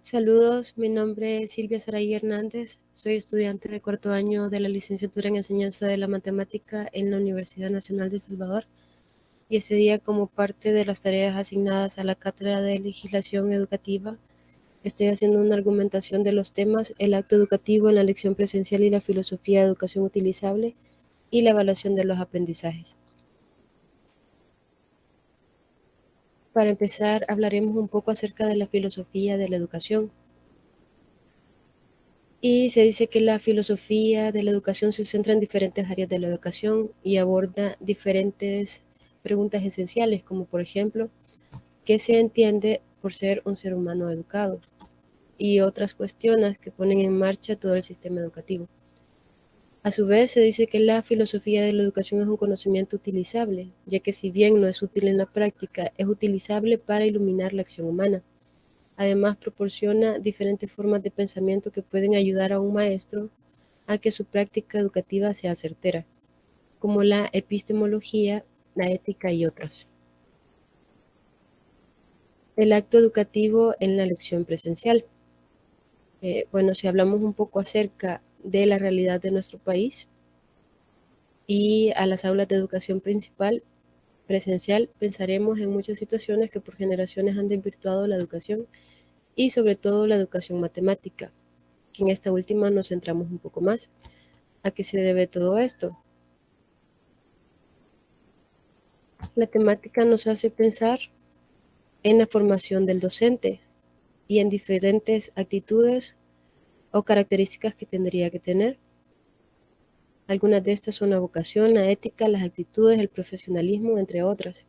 Saludos, mi nombre es Silvia Saray Hernández, soy estudiante de cuarto año de la licenciatura en Enseñanza de la Matemática en la Universidad Nacional de El Salvador y ese día, como parte de las tareas asignadas a la Cátedra de Legislación Educativa, estoy haciendo una argumentación de los temas el acto educativo en la lección presencial y la filosofía de educación utilizable y la evaluación de los aprendizajes. Para empezar, hablaremos un poco acerca de la filosofía de la educación. Y se dice que la filosofía de la educación se centra en diferentes áreas de la educación y aborda diferentes preguntas esenciales, como por ejemplo, ¿qué se entiende por ser un ser humano educado? Y otras cuestiones que ponen en marcha todo el sistema educativo. A su vez, se dice que la filosofía de la educación es un conocimiento utilizable, ya que si bien no es útil en la práctica, es utilizable para iluminar la acción humana. Además, proporciona diferentes formas de pensamiento que pueden ayudar a un maestro a que su práctica educativa sea certera, como la epistemología, la ética y otras. El acto educativo en la lección presencial. Bueno, si hablamos un poco acerca de la realidad de nuestro país y a las aulas de educación principal presencial, pensaremos en muchas situaciones que por generaciones han desvirtuado la educación y sobre todo la educación matemática, que en esta última nos centramos un poco más. ¿A qué se debe todo esto? La temática nos hace pensar en la formación del docente y en diferentes actitudes o características que tendría que tener. Algunas de estas son la vocación, la ética, las actitudes, el profesionalismo, entre otras.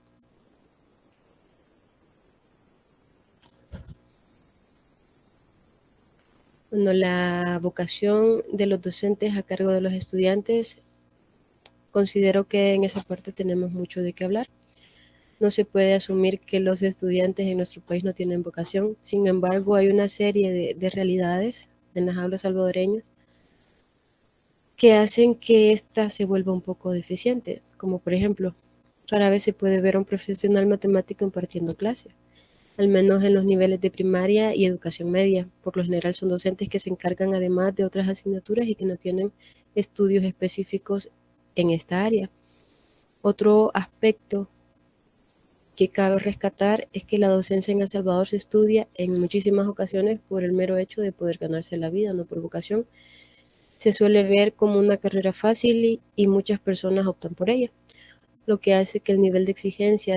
Bueno, la vocación de los docentes a cargo de los estudiantes, considero que en esa parte tenemos mucho de qué hablar. No se puede asumir que los estudiantes en nuestro país no tienen vocación. Sin embargo, hay una serie de realidades en las aulas salvadoreñas que hacen que ésta se vuelva un poco deficiente, como por ejemplo, rara vez se puede ver a un profesional matemático impartiendo clases, al menos en los niveles de primaria y educación media. Por lo general son docentes que se encargan además de otras asignaturas y que no tienen estudios específicos en esta área. Otro aspecto que cabe rescatar es que la docencia en El Salvador se estudia en muchísimas ocasiones por el mero hecho de poder ganarse la vida, no por vocación. Se suele ver como una carrera fácil y muchas personas optan por ella, lo que hace que el nivel de exigencia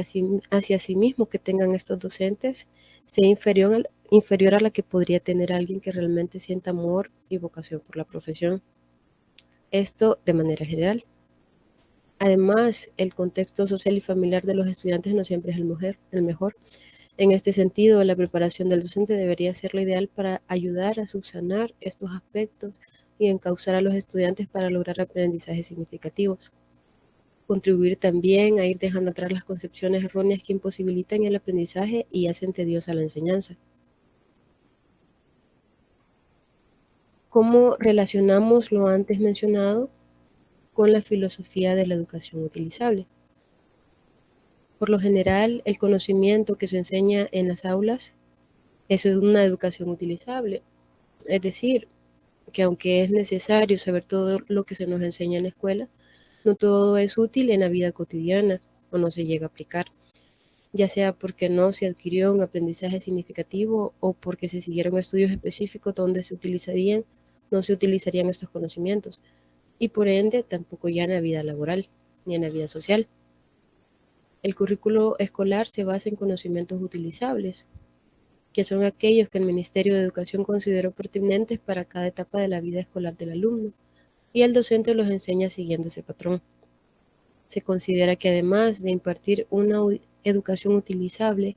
hacia sí mismo que tengan estos docentes sea inferior a la que podría tener alguien que realmente sienta amor y vocación por la profesión. Esto de manera general. Además, el contexto social y familiar de los estudiantes no siempre es el mejor. En este sentido, la preparación del docente debería ser la ideal para ayudar a subsanar estos aspectos y encauzar a los estudiantes para lograr aprendizajes significativos. Contribuir también a ir dejando atrás las concepciones erróneas que imposibilitan el aprendizaje y hacen tediosa la enseñanza. ¿Cómo relacionamos lo antes mencionado con la filosofía de la educación utilizable? Por lo general, el conocimiento que se enseña en las aulas es una educación utilizable, es decir, que aunque es necesario saber todo lo que se nos enseña en la escuela, no todo es útil en la vida cotidiana o no se llega a aplicar, ya sea porque no se adquirió un aprendizaje significativo o porque se siguieron estudios específicos donde no se utilizarían estos conocimientos y por ende tampoco ya en la vida laboral ni en la vida social. El currículo escolar se basa en conocimientos utilizables, que son aquellos que el Ministerio de Educación consideró pertinentes para cada etapa de la vida escolar del alumno, y el docente los enseña siguiendo ese patrón. Se considera que además de impartir una educación utilizable,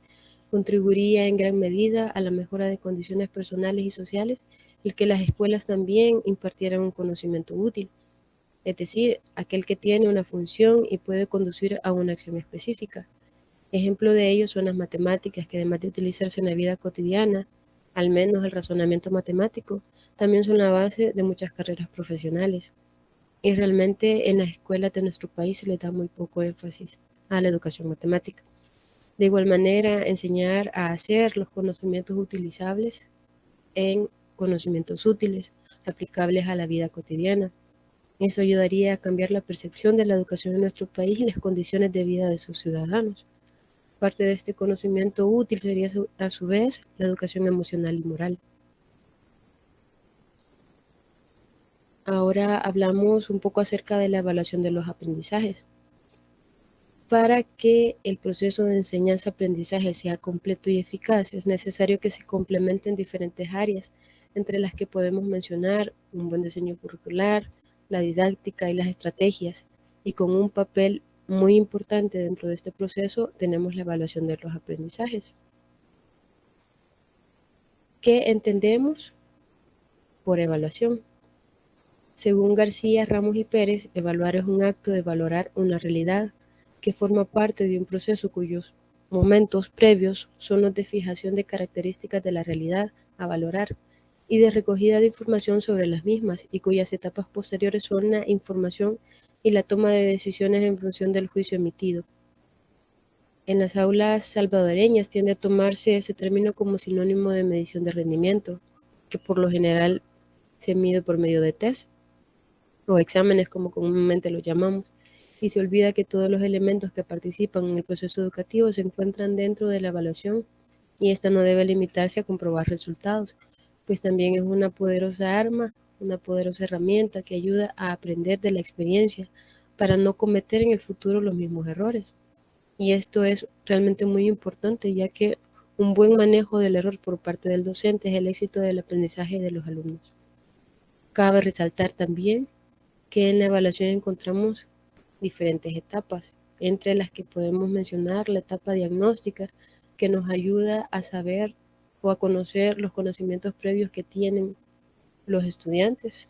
contribuiría en gran medida a la mejora de condiciones personales y sociales el que las escuelas también impartieran un conocimiento útil, es decir, aquel que tiene una función y puede conducir a una acción específica. Ejemplo de ello son las matemáticas, que además de utilizarse en la vida cotidiana, al menos el razonamiento matemático, también son la base de muchas carreras profesionales. Y realmente en las escuelas de nuestro país se le da muy poco énfasis a la educación matemática. De igual manera, enseñar a hacer los conocimientos utilizables en conocimientos útiles, aplicables a la vida cotidiana. Eso ayudaría a cambiar la percepción de la educación en nuestro país y las condiciones de vida de sus ciudadanos. Parte de este conocimiento útil sería a su vez la educación emocional y moral. Ahora hablamos un poco acerca de la evaluación de los aprendizajes. Para que el proceso de enseñanza-aprendizaje sea completo y eficaz, es necesario que se complementen diferentes áreas, entre las que podemos mencionar un buen diseño curricular, la didáctica y las estrategias. Y con un papel muy importante dentro de este proceso tenemos la evaluación de los aprendizajes. ¿Qué entendemos por evaluación? Según García, Ramos y Pérez, evaluar es un acto de valorar una realidad que forma parte de un proceso cuyos momentos previos son los de fijación de características de la realidad a valorar y de recogida de información sobre las mismas, y cuyas etapas posteriores son la información y la toma de decisiones en función del juicio emitido. En las aulas salvadoreñas tiende a tomarse ese término como sinónimo de medición de rendimiento, que por lo general se mide por medio de test o exámenes como comúnmente los llamamos, y se olvida que todos los elementos que participan en el proceso educativo se encuentran dentro de la evaluación, y esta no debe limitarse a comprobar resultados, pues también es una poderosa arma, una poderosa herramienta que ayuda a aprender de la experiencia para no cometer en el futuro los mismos errores. Y esto es realmente muy importante, ya que un buen manejo del error por parte del docente es el éxito del aprendizaje de los alumnos. Cabe resaltar también que en la evaluación encontramos diferentes etapas, entre las que podemos mencionar la etapa diagnóstica, que nos ayuda a saber o a conocer los conocimientos previos que tienen los estudiantes,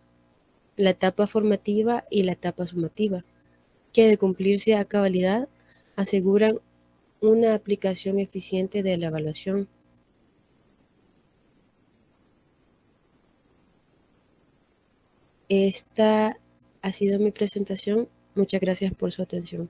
la etapa formativa y la etapa sumativa, que de cumplirse a cabalidad aseguran una aplicación eficiente de la evaluación. Esta ha sido mi presentación. Muchas gracias por su atención.